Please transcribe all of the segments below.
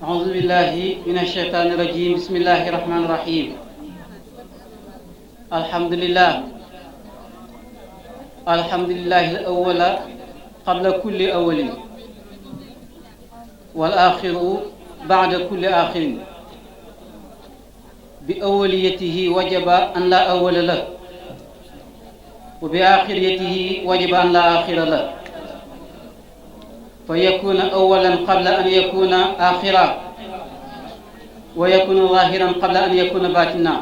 أعوذ بالله من الشيطان الرجيم بسم الله الرحمن الرحيم الحمد لله الأول قبل كل أول والآخر بعد كل آخر بأوليته وجب أن لا أول له وبآخريته وجب أن لا آخر له فيكون أولا قبل أن يكون آخرا ويكون ظاهرا قبل أن يكون باطنا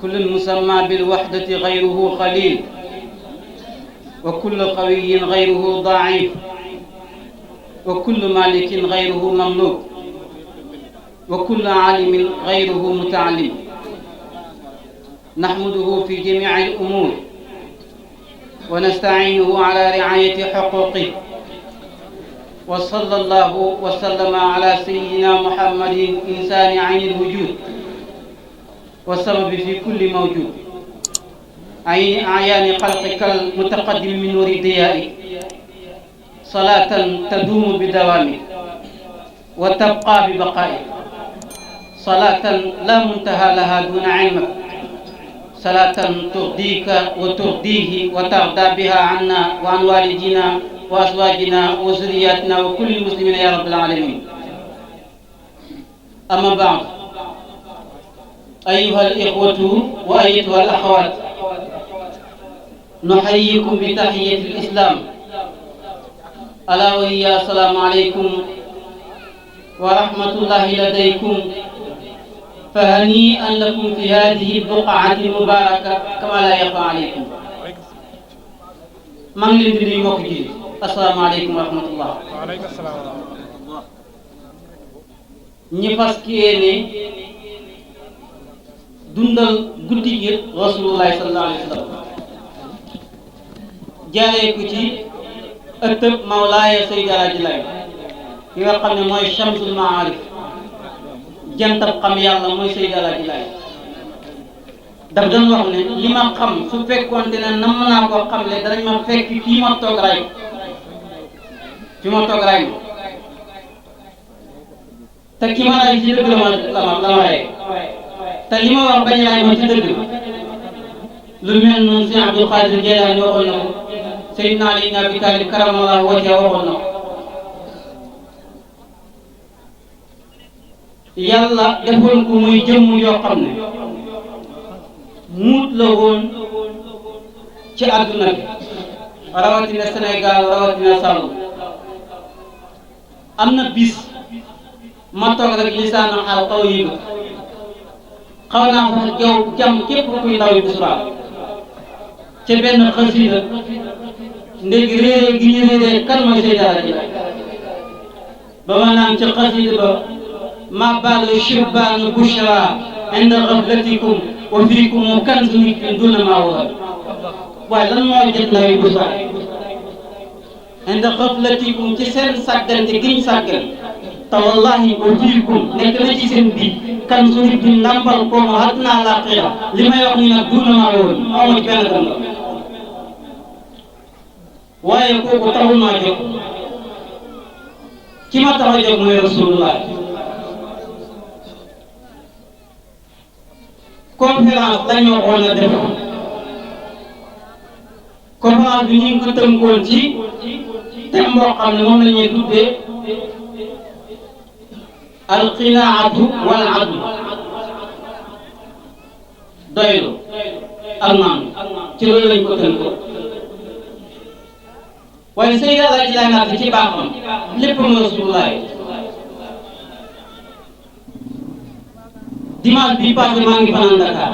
كل مسمى بالوحدة غيره خليل وكل قوي غيره ضعيف وكل مالك غيره مملوك وكل عالم غيره متعلم نحمده في جميع الأمور ونستعينه على رعاية حقوقه وصلى الله وسلم على سيدنا محمد إنسان عين الوجود والسبب في كل موجود عين أعيان خلقك المتقدم من نور ضيائك صلاة تدوم بدوامك وتبقى ببقائك صلاة لا منتهى لها دون علمك صلاة ترضيك وترضيه وترضى بها عنا وعن والدينا وأزواجنا وذرياتنا وكل المسلمين يا رب العالمين. أما بعد، أيها الإخوة وأيتها الأخوات، نحييكم بتحية الإسلام ألا وهي السلام عليكم ورحمة الله لديكم فهنيئا لكم في هذه البقعة المباركة كما لا يخفى عليكم. maa ngi leen di nuyu mbokk ji asalaamaaleykum wa rahmatullah. waaleykum salaam wa rahmatullah. ñi fas yéene dundal guddi gi rasulullahi sallallahu alayhi wa sallam jaaree ko ci ëttëb Mawlaaya Seydi Alaaji Laay ki nga xam ne mooy Shamsul Maarif jantab xam yàlla mooy Seydi Alaaji Laay daf doon wax ne li ma xam su fekkoonte ne nam naa koo xamle danañ ma fekk fii ma toog ray fi ma toog ray ma te ki ma ray ci dëgg la ma rey te li ma wax bañ ray ma ci dëgg lu mel noonu Sëñ Abdul Xaadir Jilaani waxoon na ko Seydina Ali ibn Abi Talib karamallahu wajhahu waxoon na ko yàlla defoon ko muy jëmm yoo xam ne muut la woon ci àdduna bi rawatina Sénégal rawatina Saloum am na bis ma toog rek lisaanu xaal xaw a yëngu xaw naa fa jaw jam képp kuy ndaw yi busura ca benn xasida ndég réere gi ñu réere kan mooy Seydi Alaaji Laay ba ma naan ca xasida ba ma baalu shubbaanu bushra inda ghaflatikum wa fiikum kanzun min duna ma wahab waaye lan moo jot ndaw yi busura inda ghaflatikum ci seen sàggante giñ sàggan te wallahi wa fiikum nekk na ci seen biir kanzun bi ndàmpal ko ma àddina laaxira li may wax ni nag duna ma wahab amoo ci benn dama waaye kooku taxul maa jóg ki ma tax a jóg mooy rasulullah. conférence lañu waxoon a def conférence bi ñu ngi ko tënkoon ci thème boo xam ne moom la ñuy tuddee alqinaatu wal adl doylu ak maandu ci loolu lañ ko tënkoon waaye Seydi Alaaji Laay naat ci baaxam lépp mooy rasulullah. dimanche bii passé maa ngi fanaan Dakar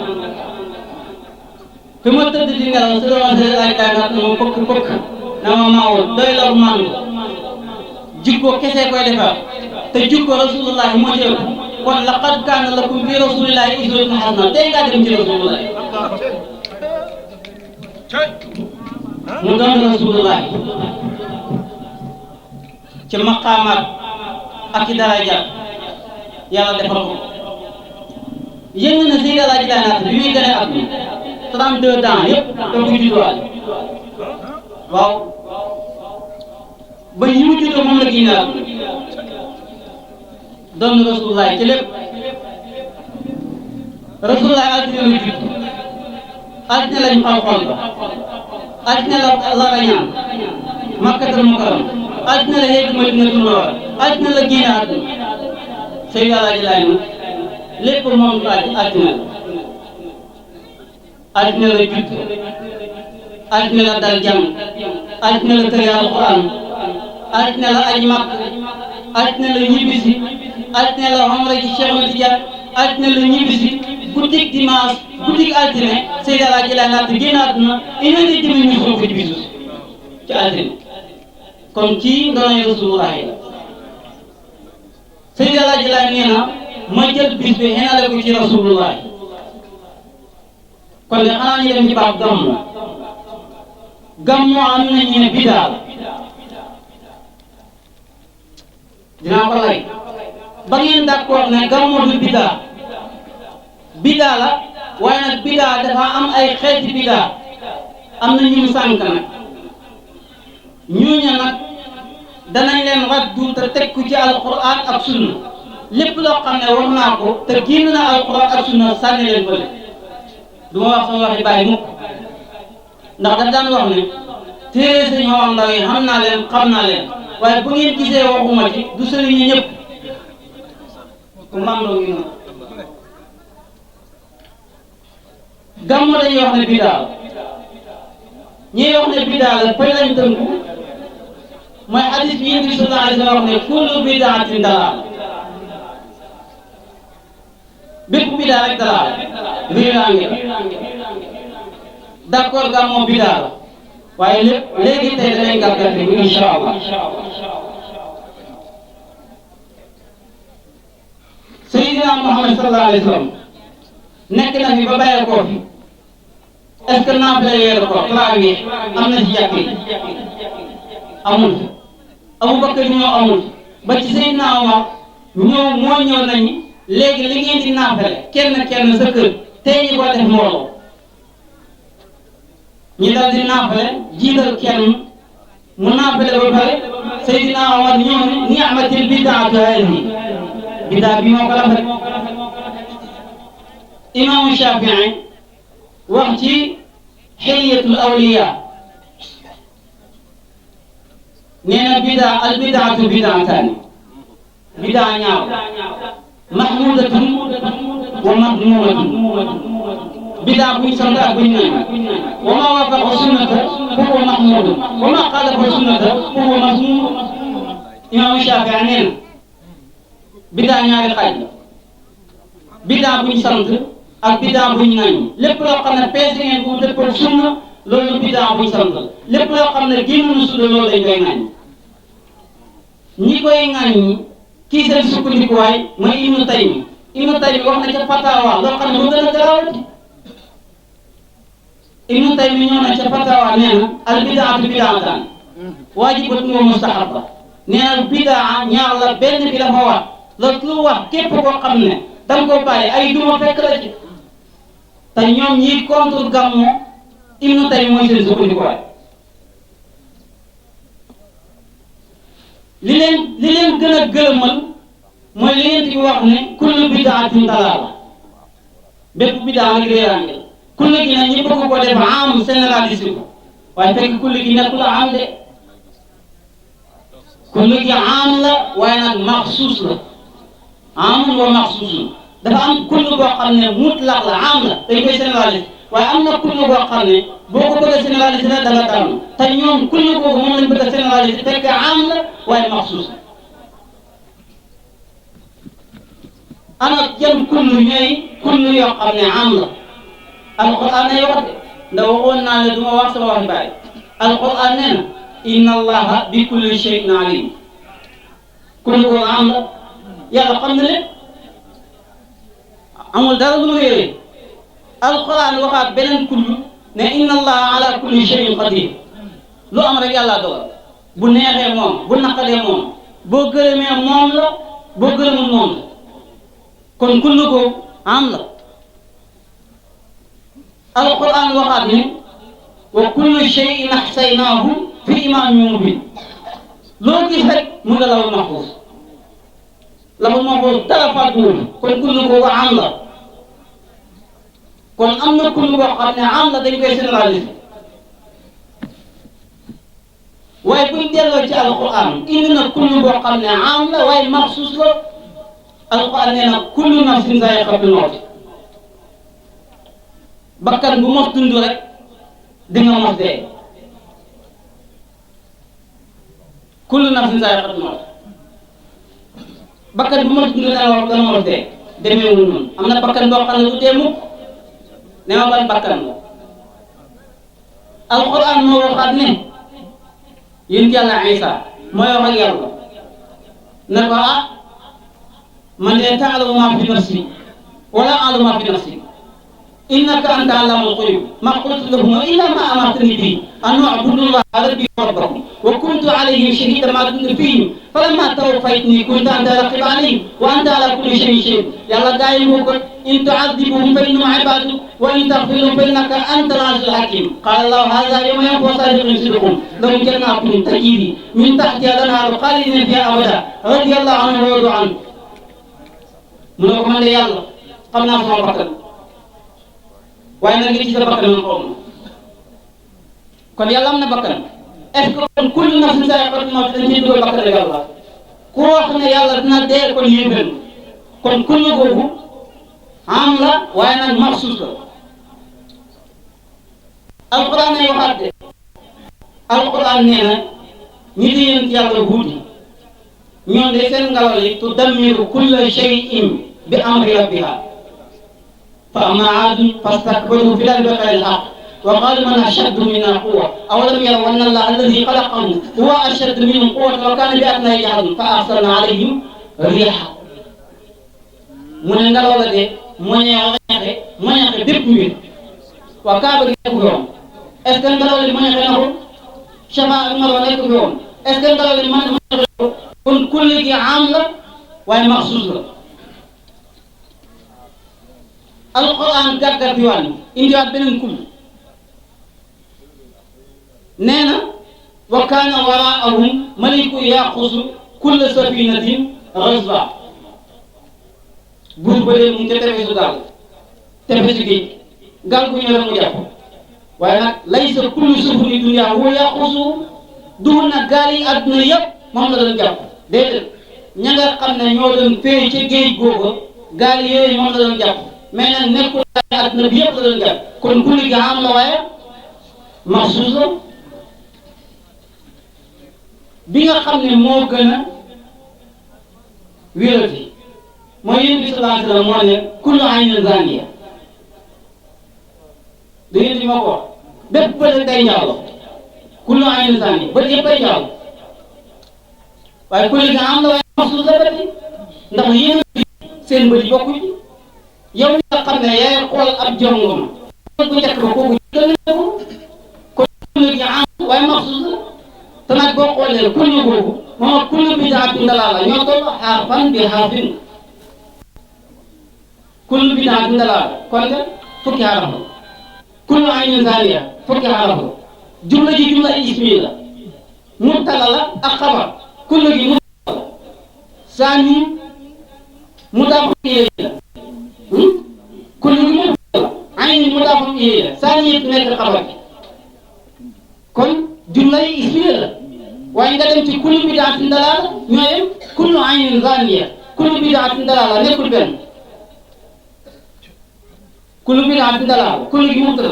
fi ma tëdd di nelaw su doon Seydi Alaaji Laay naat na ma pëkk na ma maawoon doy la maandu jikko kese koy defar te jikko rasulullah moo ci ëpp kon laqad kaana lakum fi rasulillahi uswatun hasana tey ngaa dem ci rasulullah mu doon rasulullah ci maqaamaat ak ci daraja yàlla defal ko yëng na Seydi Alaaji Laay naat bi muy gën a at bi 32 ans yëpp da ko judduwaale waaw ba yi mu juddoo moom la génne doon rasulullah ci lépp rasulullah altine la judd altine lañ xal xol ba altine la rañaan makkatal mukarram altine la yegg madinatul munawwara altine la génn àdduna Seydi Alaaji Laay nag lépp moom altine la judd altine la dal jàmm altine la tëri alquran altine la aji Makk altine la ñibbisi altine la umra ci Cheikh Ahmed Tidiane altine la ñibbisi guddik dimanche guddik altine Seydi Alaaji Laay naat génn àdduna une heure et demie ñu ko ci bisu ci altine kon ci doonay Rasulullah la Seydi Alaaji Laay nee na ma jël bis bi xenale ko ci Rasulullah kon de xanaa ñu dem ci baab gàmmu am nañu ne bidaa la dinaa ko lay ba ngeen d'accord ne gàmmu du bidaa la waaye nag bidaa dafa am ay xeeti bidaa am na ñu sànk nag ñooñu nag danañ leen raddu te teg ko ci alquran ak sunna lépp loo xam ne wax naa ko te génn na alquran ak sunna sànni leen bële du ma wax sama waxi bàyyi mukk ndax daf daan wax ne téere sëñ Omar Ndaw yi xam naa leen waaye bu ngeen gisee waxuma ci du sëriñ ñi ñëpp ku mandoo ngi noonu gàmmu dañuy wax ne bidaa la ñiy wax ne bidaa la fay lañ tënku mooy hadis bi Yonent bi sallallahu alayhi wa sallam wax ne kullu bidaatin dalaala bépp bidaa rek dalaala réeraange la d'accord gàmmu bidaa la waaye léegi tey danañ gàggante bi incha allah Seydina Muhammad sallallahu alayhi wa sallam nekk na fi ba bàyyee koo fi est-ce que naafila weeru ko clavier am na ci jàkk yi amul Abubakar ñoo amul ba ci Seydina Omar moo ñëw nañu léegi li ngeen di naafale kenn sa kër tey ñi ko def mbooloo ñi dal di naafale jiital kenn mu naafale ba pare Seydina Omar ñëw ne ni'matil bidaatu haadihi bidaa bi moo ko rafet imaamu Shafii wax ci xilyatul awliya nee na bidaa al bidaatu bidaataani bidaa ñaaw mahmudatun wa madmuumatun bidaa buñ sant ak buñ nañ wa ma waafaqa sunnata fa huwa mahmudun wa ma xaalafa sunnata fa huwa mazmuum imaamu Shafii nee na bidaa ñaari xaaj la bidaa buñ sant ak bidaa buñ nañ lépp loo xam ne peese ngeen bu dëppal sunna loolu bidaa buñ sant lépp loo xam ne génn na sunna loolu dañ koy ŋañ ñi koy ŋañ kii seen sukkandikuwaay mooy Ibnu Taymi wax na ca fatawa loo xam ne mu gën a garaawati Ibnu Taymi ñëw na ca fatawa nee na al bidaatu bidaataan waajibatun wa mustahabba nee na bidaa ñaar la benn bi dafa war loolu lu wax képp koo xam ne danga ko bàyyi ay duma fekk la ci te ñoom ñi contre gàmmu Ibnu Taymi mooy seen sukkandikuwaay li leen gën a gëlëmal mooy li ngeen di wax ne kullu bidaatin dalaala bépp bidaa nag réeraange la kullu gi nag ñi bëgg ko def am généralisé ko waaye fekk kullu gi nekkul am de kullu gi am la waaye nag maxsuus la amun wa maxsuus la dafa am kullu boo xam ne mutlaq la am la dañ koy généralisé waaye am na kullu boo xam ne boo ko bëgg a généralisé da nga tànn te ñoom kullu boobu moom lañ bëgg a généralisé fekk am la waaye maxsuus la ana jëm kullu ñooy kullu yoo xam ne am la alquran ay wax de ndax waxoon naa ne du ma wax sama waxi baay alquran nee na inna allaha bi kulli shay'in alim kullu ko am la yàlla xam na lépp amul dara lu mu réeré alquran waxaat beneen kullu ne inna allaha ala kulli shay'in qadir lu am rek yàlla dogal bu neexee moom bu naqadee moom boo gërëmee moom la boo gërëmul moom la kon kullu ko am la alquran waxaat ne wa kullu shay'in ahsaynaahu fi imaamin mubin loo gis rek mu nga lawul mahfuus lahul mahfuus dara fàttuwul kon kullu boobu am la kon am na kullu boo xam ne am la dañ koy généraliser waaye buñ delloo ci alquran indi na kullu boo xam ne am la waaye maxsuus la alquran nee na kullu nafsin zaa'iqatul mawt bakkan bu mos dund rek di nga mos dee kullu nafsin zaa'iqatul mawt bakkan bu mos dund dana mos dee demeewul noonu am na bakkan boo xam ne du dee mukk ne ma ban bakkan la alquran moo waxaat ne yéen yàlla Isa mooy wax ak yàlla ne ko man de ta'lamu ma fi nafsi wala a'lamu ma fi nafsi innaka anta allamul ghuyub ma qultu lahum illa ma amartani bihi an a'budu allaha rabbi wa rabbakum wa kuntu alayhim shahidan ma dumtu fihim falamma tawaffaytani kunta anta raqiba alayhim wa anta ala kulli shay'in shahid yàlla gaa yi moo ko in tu'adhibuhum fa innahum ibaduk wa in taghfir lahum fa innaka antal azizul hakim qala allahu hadha yawma yanfa'u sadiqina sidquhum lahum jannatun tajri min tahtiha al-anharu khalidina fiha abada radiyallahu anhum wa radu anhu mu ne ko man de yàlla xam naa sama bakkan waaye nag li ci sa bakkan man xaw ma kon yàlla am na bakkan est-ce que kon kullu nafsin zaa'iqatul mawt dañ ciy dugal bakkan yàlla ku wax ne yàlla dina dee kon yéen kon kullu boobu am la waaye nag maxsuus la alquran nay waxaat de alquran nee na ñi di yéen ci yàlla huudi ñoom de seen ngelaw li tudammiru kulla shay'in bi amri rabbiha fa amma aadun fastakbaru fil ardi bighayri al-haqq wa qaalu man ashaddu minna quwwa awalam yaraw anna allaha alladhi khalaqahum huwa ashaddu minhum quwwatan wa kaana bi ayatina yajhadun fa arsalna alayhim riiha mu ne ngelaw la de moñeexe bépp mbir waa kaaba gi nekk fi woon est-ce que ngelaw li moñeexe na ko Safa ak Marwa nekk fi woon est-ce que ngelaw li moñeexe na ko kon kulli gi am la waaye maxsuus la alquran gàggat diwaan indiwaat beneen kull nee na wa kaana waraahum maliku yaxusu kulla safinatin ghasba buur ba dee mu ngi ca tefesu gaal tefesu géej gaal gu ñëw rek mu jàpp waaye nag laysa kullu sufuni dunya huwa yaxusu duhul na gaal yi àdduna yëpp moom la doon jàpp déedéet ña nga xam ne ñoo doon féey ca géej googa gaal yooyu moom la doon jàpp mais nag nekkul àdduna bi yëpp la doon jàpp kon kulli gi am la waaye maxsuus la bi nga xam ne moo gën a wérati mooy yéen bi sallallahu alayhi wa sallam moo ne kullu aynin zaniya da ngeen di ma ko wax bépp bët day njaaloo kullu aynin zaniya bët yëpp ay njaaloo waaye kulli gi am la waaye maxsuus la bët ndax yéen seen bët yi bokkuñ yow li nga xam ne yaay xool ab jongoma bu njëkk ba kooku gën a ko kon kulli gi am waaye maxsuus la te nag boo xoolee kulli boobu moom ak kulli bidaatin dalaala ñoo toll xaafan bi xaafin kullu bidaatin dalaala kon nga fukki xaraf la kullu aynin zaaniya fukki xaraf la jumla ji jumla ismi la mubtada la ak xabar kullu gi mubtada la saani mudaaf ilayhi la kullu gi mubtada la aynin mudaaf ilayhi la saani yëpp nekk xabar bi kon jumla yi ismi la waaye nga dem ci kullu bidaatin dalaala ñoo yem kullu aynin zaaniya kullu bidaatin dalaala nekkul benn kullu bidaatin dalaala kullu gi mubtada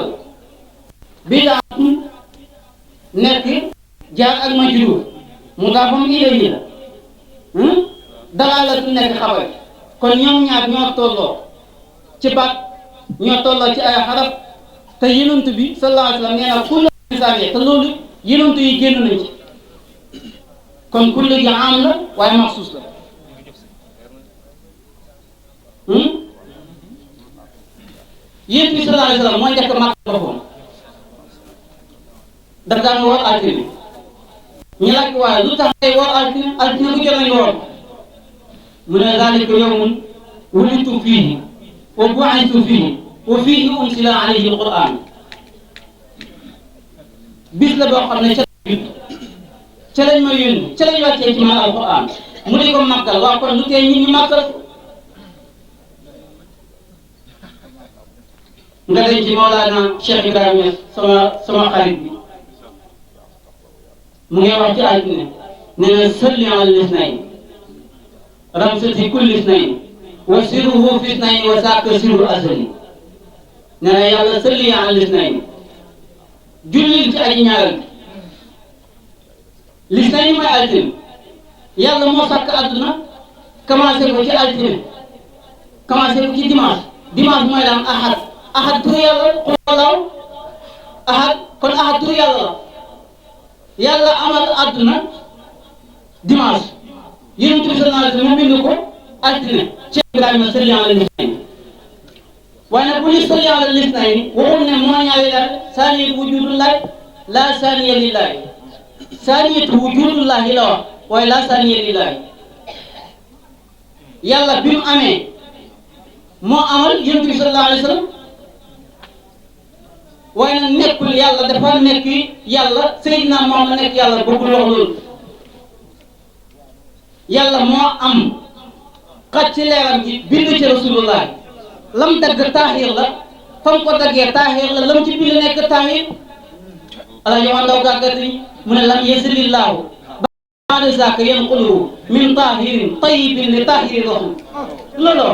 bidaatin nekk jaar ak majruur mudaafam ilayhi la dalaala nekk xabar kon ñoom ñaar ñoo tolloo ci baat ñoo tolloo ci ay xaraf te yonent bi sallallahu alayhi wa sallam nee na kullu zaaniya te loolu yonent yi génn nañ ci kon kulli gi am la waaye maxsuus la yéen bi sallallahu alayhi wa sallam moo njëkk màkk boppam daf daan woor altine ñu laaj waaye lu tax ngay woor altine altine bu jot nañ woor mu ne zalika yawmun wulidtu fiihi wa bu'ithtu fiihi wa fiihi unsila alayhi alquran bis la boo xam ne ca lañ ma yónni ca lañ wàccee ci man alquran mu di ko màggal waaw kon lu tee ñi màggal nga denc ci Mawlaana Cheikh Ibrahima sama xarit bi mu ngi wax ci àddina nee na salli ala lisnayn ramsati kulli isnayn wa sirruhu fi isnayn wa saaka sirru asali nee na yàlla salli ala lisnayn jullil ci aji ñaareel lisnayn mooy altine yàlla moo sàkk àdduna commencé ko ci altine commencé ko ci dimanche mooy daan ahad turu yàlla xoolaaw ahad kon ahad turu yàlla la yàlla amal àdduna dimanche yonent bi sallallahu alayhi wa sallam mu bind ko altine Cheikh Ibrahima salli ala lisnayn waaye nag bu ñu salli ala lisnayn waxul ne moo ñaari daal saaniyatu wujudullahi laa saaniya lillahi saaniyatu wujudullahi la wax waaye laa saaniya lillahi yàlla bi mu amee moo amal yonent bi sallallahu alayhi wa sallam waaye nag nekkul yàlla dafa nekk yàlla Seydina moom la nekk yàlla bëggul wax loolu yàlla moo am xaj ci leeram ji bind ci rasulullah lam dagg taaxir la fam ko daggee taaxir la lam ci bind nekk taaxir ala yow ndaw gàggati mu ne lam yesalillaahu baada zaaka yanquluhu min taahirin tayyibin li taahiri rasul loolu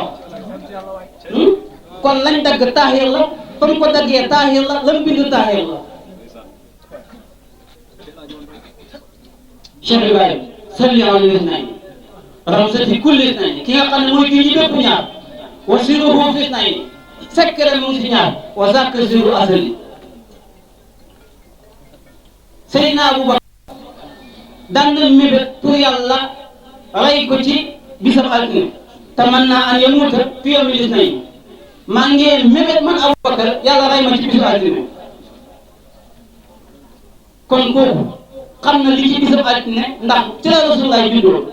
kon lañ dagg taaxir la fam ko daggee taaxir la lam bind taaxir la Cheikh Ibrahima salli ala lisnayn ramsati kulli isnayn ki nga xam ne mooy ji bépp ñaar wa sirruhu fi isnayn sekkere mu ngi si ñaar wa zakka sirru asali Seydina Abubakar daan na mébét pour yàlla rey ko ci bisam altine tamanna an yamuuta fi yawmi lisnayn maa ngi mébét man Abubakar yàlla rey ma ci bisu altine kon kooku xam na li ci bisam altine ndax ci la Rasulullah juddoo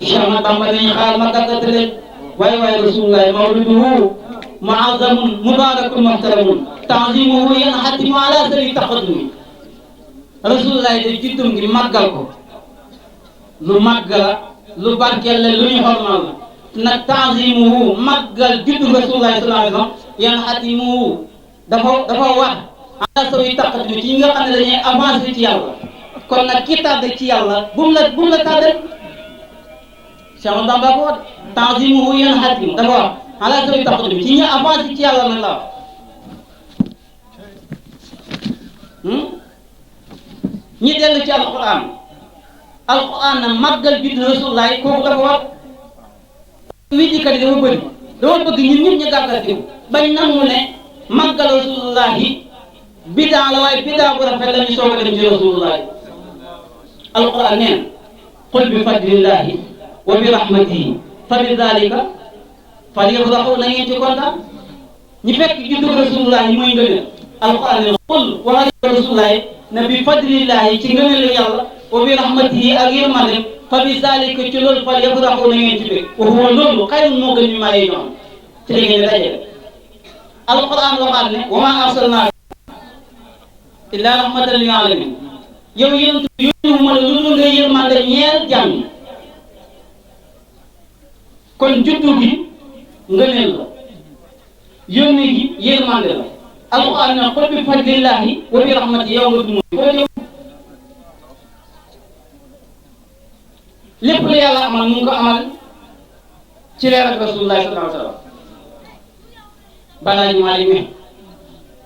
Cheikh Ahmad Bamba dañuy xaar ma gàggatale waaye Rasulullah mawliduhu muazzamun mubarakun muhtaramun tanzimuhu yanhatimu ala sabi taqaddumi Rasulullah de juddum gi màggal ko lu màgg la lu barkeel la lu ñu xormal la nag tanzimuhu màggal juddu Rasulullah sallallahu alayhi wa sallam yanhatimuhu dafa wax ala sabi taqaddumi ci ñi nga xam ne dañuy avancé ci yàlla kon nag ki tardé ci yàlla bu mu la tardé Cheikh Ahmadou Bamba ko wax tanzimuhu yanhatimu dafa wax ala sabi taqaddumi ci ñi avancé ci yàlla nag la wax ñi dellu ci alquran na màggal juddu Rasulullah kooku dafa wax widdikat yi dafa bëri dama bëgg ñun ñëpp ñu gàggantiku bañ nangu ne màggal Rasulullah bidaa la waaye bidaa bu rafet la ñu soog a dem ci Rasulullah alquran neen qul bi fadlillahi wa bi rahmatihi fa bi dalika falyafrahu na ngeen ci kontaan ñu fekk juddu Rasulullah mooy ngëneel alquran ne qul waxal Rasulullah na bi fadlillahi ci ngëneelu yàlla wa bi rahmatihi ak yërmandem fa bi zalika ci loolu fal yafrahu na ngeen ci bëgg wa huwa loolu xayrun moo gën mi maa yi ñoom ci la ngeen dajale alquran waxaat ne wa ma arsalnaaka illa rahmatan lil alamin yow yéen yónni ma la lu dul nga yërmande ñeel jàmm kon juddu gi ngëneel la yónni gi yërmande la alquran ne qul bi fadlillahi wa bi rahmatihi yow nga duma ko yow lépp lu yàlla amal mu ngi ko amal ci leer ak Rasulullah sallallahu alayhi wa sallam balaa ñu maa ne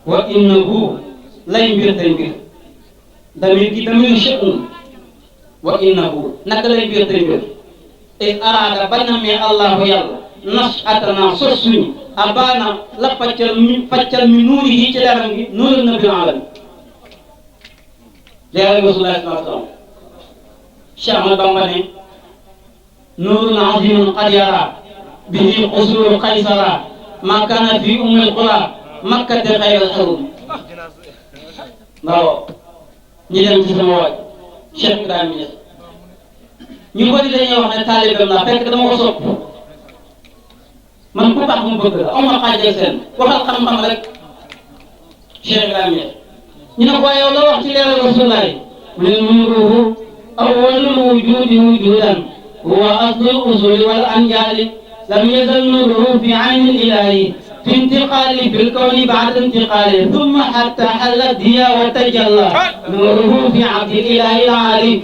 wa innahu lay mbir tey mbir damir gi damir sha'un wa innahu naka lay mbir tey mbir te araada ba namee allahu yàlla nashatana sos suñu abaana la faccal mi nuuri yi ci leeram gi nuuru nabil alam leeral Rasulullah sallallahu alayhi wa sallam Cheikh Ahmad Bamba ne nuurun azimun qad yara bihi qusuru qaysara ma kana fi ummil qura makkate xayral xarum waaw ñi dem ci sama waaj Cheikh Ibrahima Niass ñu bëri dañuy wax ne taalibeem la fekk dama ko sopp man ku baax mu bëgg la am na xaaj ak seen waxal xam-xam rek Cheikh Ibrahima Niass ñu ne ko yow la wax ci leeral Rasulullah mu ne nuuruhu awwalul الوجود وجودا هو أصل الأصول والأنجال لم يزل نوره في عين الإله في انتقال في الكون بعد انتقاله ثم حتى حلت هي وتجلى نوره في عبد الإله العالي.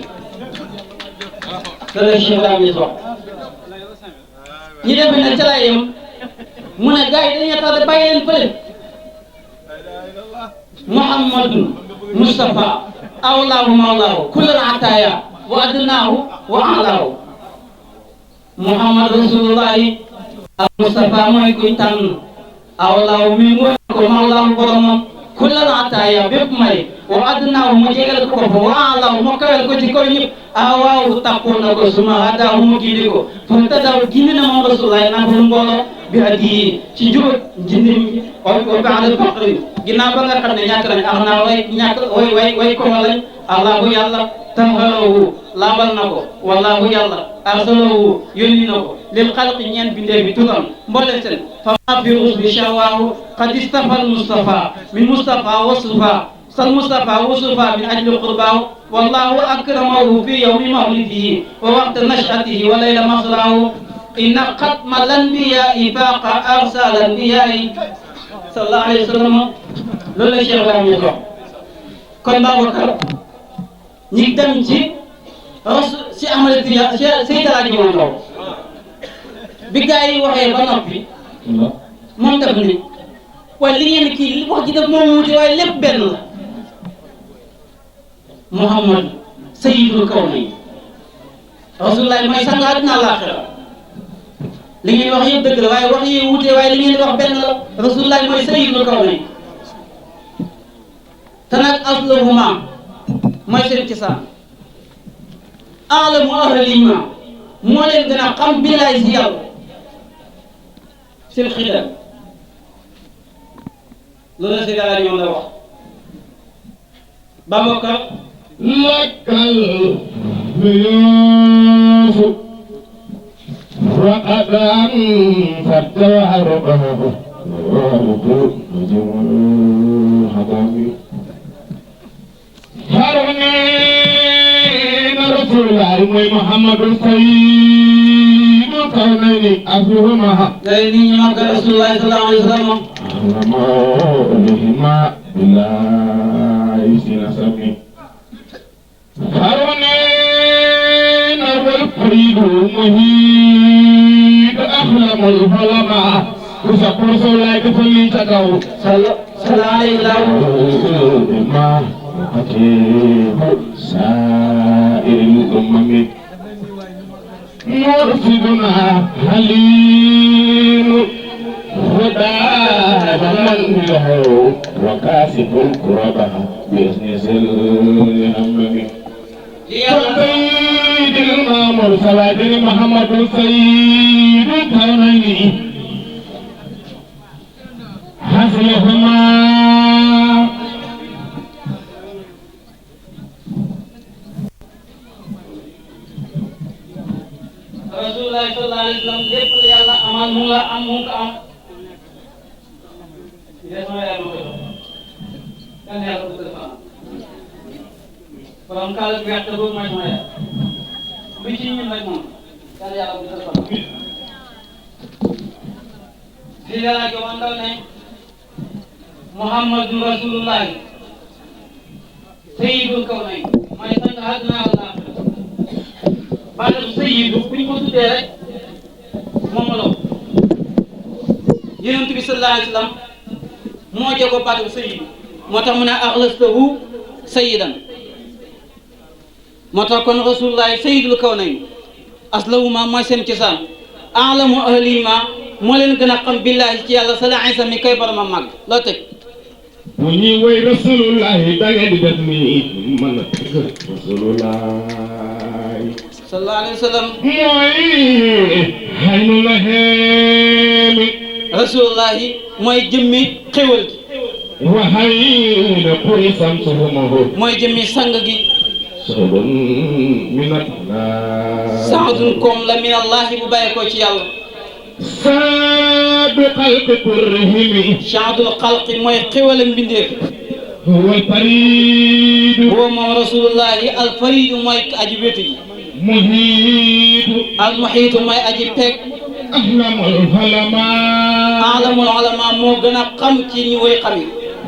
loolu Cheikh Ibrahima wax ñi def na ca lay yem mu ne gars yi dañuy tax bàyyi leen fële Muhammadun Mustafa awlaahu mawlaahu kullal ataaya wa adnaahu wa alaahu. Muhammad rasulullahi al Mustafa mooy kuñ tànn awlaahu mi mooy ko mawlaahu boromam kullal ataaya bépp may wa adnaahu mu jegal ko ko wa alaahu mu kawel ko ci kaw ñëpp awaaw tàppoon na ko suma hadaahu mu gindi ko fa tadaw gindi na moom rasulullahi naa ko mbooloo bi hadiyi ci njubóot njindi mi o ba'da faqri ginnaaw ba nga xam ne ñàkk nañ ax naa way ko lañ allahu yàlla taharahu laabal na ko wallahu yàlla arsalahu yónni na ko lil xalqi ñeen bindee bi turam mboole seen fa ma fi rusbi shawaahu qad istafa al mustafa min mustafa wasufa sal mustafa wasufa min ajli qurbaahu wallahu akramahu fi yawmi mawlidihi wa waqta nashatihi wa layla masrahu inna xatma lanbiyai faqa arsal anbiyai sallallahu alayhi wa sallam. loolu la Cheikh Ibrahima wax kon Babacar ñi dem ci si Ahmad Tidiane Seydi El Hadji Omar Ndao bi gars yi waxee ba noppi moom def ni waaye li ngeen kii wax ji def moom wuute waaye lépp benn la. Muhammad sayyidul kawnayn rasulullah mooy sang àddina àllaaxira li ngeen wax yëpp dëgg la waaye wax yi wuute waaye li ngeen wax benn la rasulullah mooy sayyidul kawnayn te nag asluhuma mooy seen cosaan alamu ahlihima moo leen gën a xam billaay si yàlla seen xidam loolu la si dara ñoom la wax Babacar lakkal ضيوف وقدام فالتواربه وارجو نجم حضامي هرنين رسول الله محمد سيد الكونين أفهمها لأني معك رسول الله صلى الله عليه وسلم أعلم لهما بالله سنسبني هرنين والفريد مهيد أخلم الظلماء وسقر الله كفلي تكو صلى عليه وسلم ما وقتيه سائر الأمم مرشدنا حليم وداد من له وكاسب الكربة بإذن زل همم سيد المامور صلاة محمد سيد الكونين حسنهما Rasulullah sallallahu alaihi wasallam lépp lu yàlla amal mu la am mu ko am des na yàlla ko kan yàlla ko def borom kàlla bi gàtt boobu mooy sama yàlla bi ci ñun rek moom kan yàlla ko def si yàlla ko andal ne Muhammadu Rasulullah sayyidul kawnayn mooy sang àddina ak àllaaxira baatam sayyidu bu ñu ko tuddee rek moom la Yonent bi sallallahu alayhi wa sallam moo jogo baatam sayyidu moo tax mu ne axlastahu sayyidan moo tax kon Rasulullah sayyidul kawnayn aslahuma mooy seen cosaan alamu ahlihima moo leen gën a xam billahi ci yàlla sallallahu alayhi wa sallam mi koy boromam màgg loo teg bu ñuy woy rasulullahi da ngeen di def ni mën a rasulullahi sallallahu alayhi wa sallam mooy xaynu la xeemi rasulullahi mooy jëmmi xéwal gi wa xayna puri samsuhumahu mooy jëmmi sang gi saadun minat la saadun koom la min allahi bu bàyyee ko ci yàlla saadu xalqi kurrihimi saadul xalqi mooy xéwal mbindeef huwa alfaridu huwa moom rasulullahi alfaridu mooy aji wéetu ji محيط al muhiitu mooy aji peeg أعلم العلماء alamul ulama moo gën a xam ci ñi woy xam yi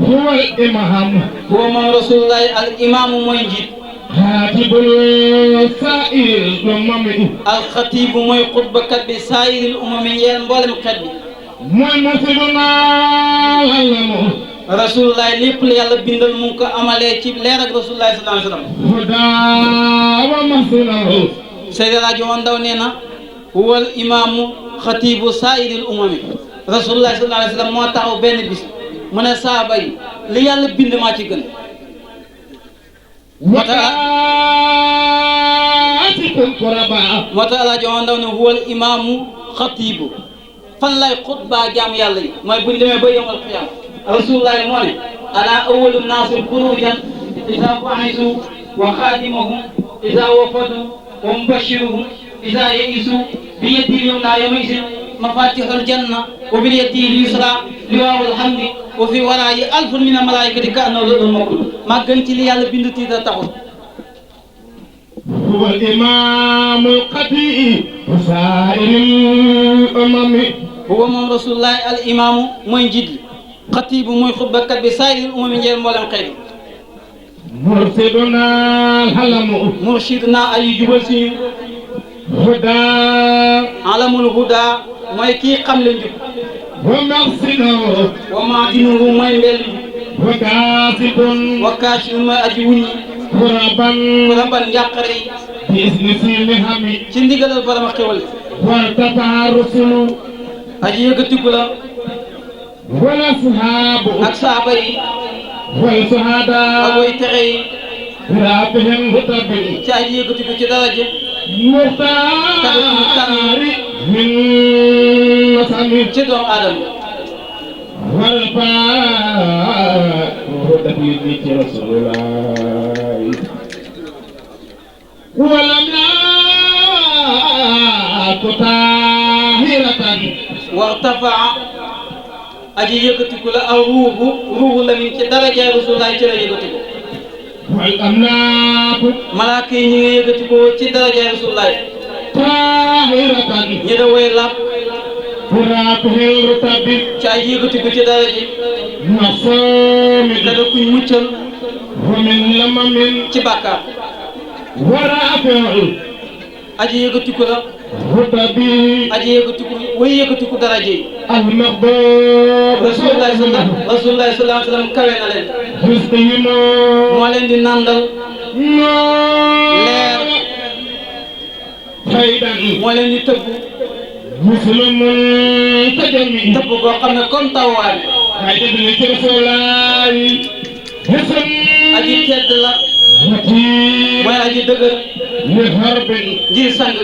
هو الإمام huwa moom rasulullahi al imaamu mooy njiit خاتب سائر الأمم alxatiibu mooy xutbakat bi saayiril umami ñeel mboolem xeet bi ومثلنا العلم rasulullahi lépp la yàlla bindal mu ngi ko amalee ci leer ak rasulullahi sallallahu alayhi wa sallam هدى ومثله Seydi Alaaji Omar Ndaw nee na huwal imaamu xatiibu saayiril umami rasulullahi sallallahu alayhi wa sallam moo taxaw benn bis mu ne saaba yi li yàlla bind maa ci gën وكاتب القرباء moo tax Alaaji Omar Ndaw ne huwal imaamu xatiibu fan lay xutbaa jaam yàlla yi mooy buñ demee ba yawmal qiyaama rasulullahi moo ne ana awwalu naasi xuruujan izaa bu'isu wa xaadimuhum izaa wafadu wa mubashiruhum izaa ya'isu bi yadihi yumna yawma'izin mafatihul janna wa bil yadihi yusra liwaa'ul hamdi wa fi waraayi alfun mina malaa'ikati ka'annahu lu'lu'un maknuun maa gën ci li yàlla bind tiita taxul هو الإمام القطيع وسائر الأمم huwa moom rasulullahi al imaamu mooy njiit li xatiibu mooy xutbakat bi saayiril umami njël mboolem xeet yi مرشدنا الحلم murshiduna ay jubal si ñu هدى alamul huda mooy kii xam le njub ومقصده wa maadinuhu mooy mbel njub وكاسب wa kaashifu mooy aji wuññi غربا ku rabal njàqare yi بإذن سلهم ci ndigalal borom xewal yi وارتفع الرسل aji yëkkatiku la والأصحاب ak saaba yi ak والشهداء way texe yi برابهم هتب ci aji yëkkatiku ci daraja مختار من نسم ci doomu aadama والفاء هدب لذكر رسول الله ولم يكن طاهرة wartafaa aji yëkkatiku la aw ruuhu lamin ci daraja rasulullahi ci la yëkkatiku والأملاك malaaka yi ñi ngi yëkkatikoo ci daraja rasulullahi طاهرة ñi da way làpp برابه الرتب ci aji yëkkatiku ci daraja مصامد kada kuñ muccal ومن لمم ci bàkkaar ورافع aji yëkkatiku la هتب aji yëkkatiku way yëkkatiku daraja yi المغضوب rasulullahi sallallahu alayhi wa sallam kawe na leen مستقيم moo leen di nandal leer فايدا moo leen di tëbb مسلم تجمي tëbb boo xam ne comme tawwaay فايدا بنتي رسول الله حسن aji tedd la متين mooy aji dëgër لحرب ngir sang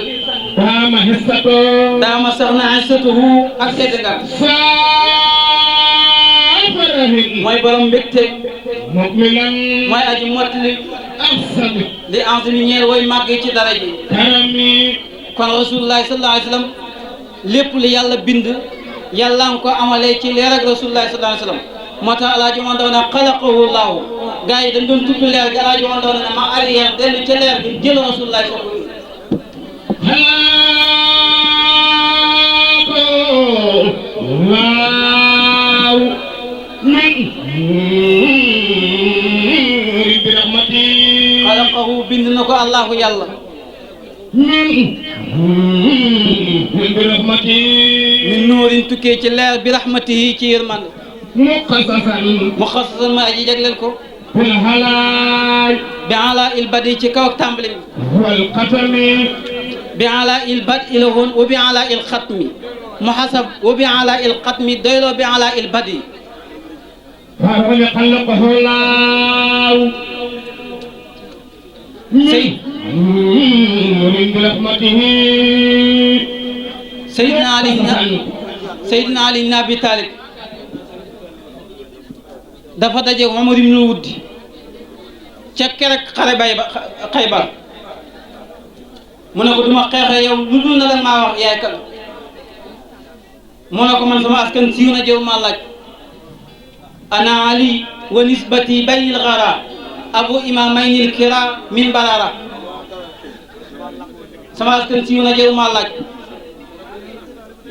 دام حسته daama sax na Aysatuhu ak tedd nga سافره mooy borom mbégte مكملا mooy aji mottali أحسن li enseigne ñeer way màgg ci dara ji كرمي kon rasulullahi sallallahu alayhi wa sallam lépp li yàlla bind yàlla nga ko amalee ci leer ak rasulullahi sallallahu alayhi wa sallam moo tax alaaji Omar Ndaw ne xalaqahu llahu gars yi dañ doon tudd leer gi alaaji Omar Ndaw ne ma arrière dellu ca leer gi jël rasulullahi soog ko indi الله من برحمتي xalaqahu bind na ko allahu yàlla من برحمتي min nuurin tukkee ci leer bi rahmatihi ci yërmande مقصصا mu xasasan ma aji jagleel ko في الحلال bi ala il badi ci kaw ak tàmbali mi والقسم bi ala il badi la woon wa bi ala il xatmi mu xasab wa bi ala il xatmi doyloo bi ala il badi فهو خلقه الله Sey- من برحمته Seydina Ali Seydina Ali ibn Abi Talib dafa daje Umar ibn Wuddi ca kerek xare bay ba Xaybar mu ne ko duma xeexee yow lu dul na la maa wax yaay kan mu ne ko man sama askan siiw na jëw maa laaj ana Ali wa nisbati baynil ghara abu imamayni al kira min barara sama askan siiw na jëru maa laaj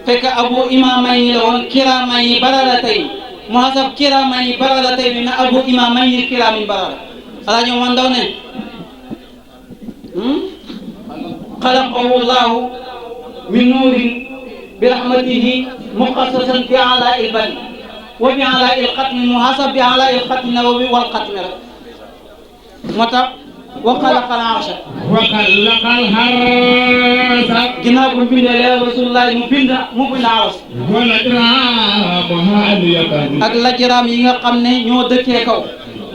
fekk abu imamayni la woon kiramayni bararatayni muhasab kiramayni bararatayni na abu imamayni kiramin barara alaaji Omar Ndaw ne xalaqahu llahu min nuurin bi rahmatihi muqassasan bi ala il bani wa bi ala il xatmi muhasab bi ala il xatmi nawawi wal xatmi rek moo tax wa xalaqa al arsha وخلق الحرث ginnaaw bu mu bindee leer Rasulullah mu bind aras والأجرام هادية ak lajaraam yi nga xam ne ñoo dëkkee kaw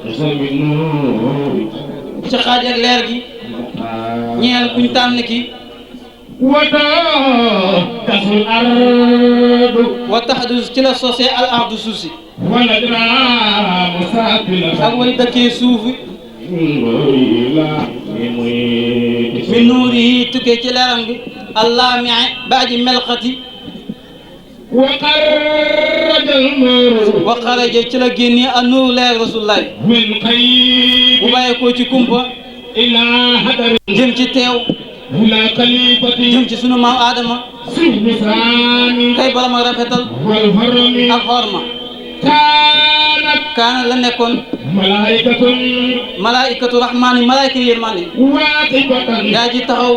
من نور ci xaaj ak leer gi ñeel kuñ tànn ki وتكس الأرض wa taxdus ci la sosee al ardu suuf si والأجرام ak سافلة way dëkkee suuf إلى min nuuri yi tukkee ci leeram bi allaamii baaji melxati وخرج النور wa xaraja ci la génnee a nuuru leer Rasulullah من bu قيد bàyyeekoo ci kumpa إلى هدر jëm ci teew إلى خليفة jëm ci sunu maam Adama سهنسان kay borom ak rafetal والهرم ak xorma كانت kaana la nekkoon ملائكة malaikatu rahmaani malaayika yërmande واقفة daa ji taxaw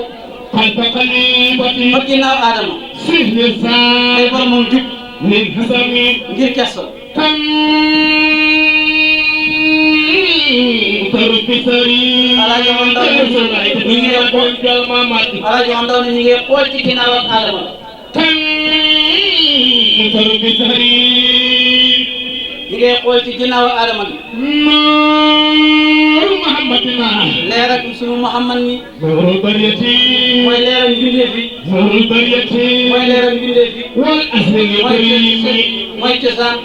خلف خليفة ba ginnaaw Adama kay سهنسان boromam jub من حسن ngir kersa كم ترك سرير Alaaji Omar Ndaw ñu ngi leen xool Alaaji Omar Ndaw ne ñu ngi xool ci ginnaaw ak Adama كم ترك سرير ñu ngi xool ci ginnaaw ak Adama bi نور محمدنا leer ak sunu Muhammad mi نور البرية mooy leeram mbindeef bi نور البرية mooy leeram mbindeef bi والأصل الكريم mooy cosaan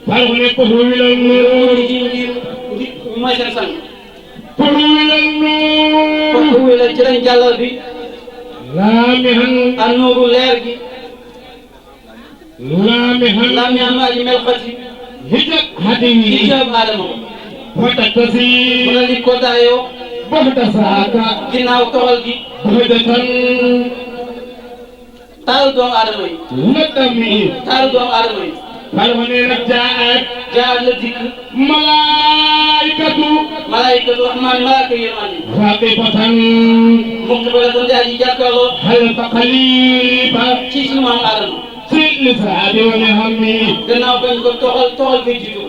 فارغنقه إلى النور mooy seen sang فهو إلى النور kooku wi la ci lañ jàllal bi لامحا ak nuuru leer gi لامحا lam yaam aji melxati هجب ci هديه jëm Adama وتكتسي mu la di ko daayoo بعد ساعة ginnaaw toxal gi بهجة taalu doomu Adama yi لدمي taalu doomu Adama yi فارغنقه جاءت jaar la dikk ملائكة malaayikatu rahmaan malaaka yërmande واقفة muqbalatan daa ji jàkkaarloo خلف خليفة ci sunu maam Adama سيد لسعد ولهمي gannaaw bañ ko toxal koy jiitu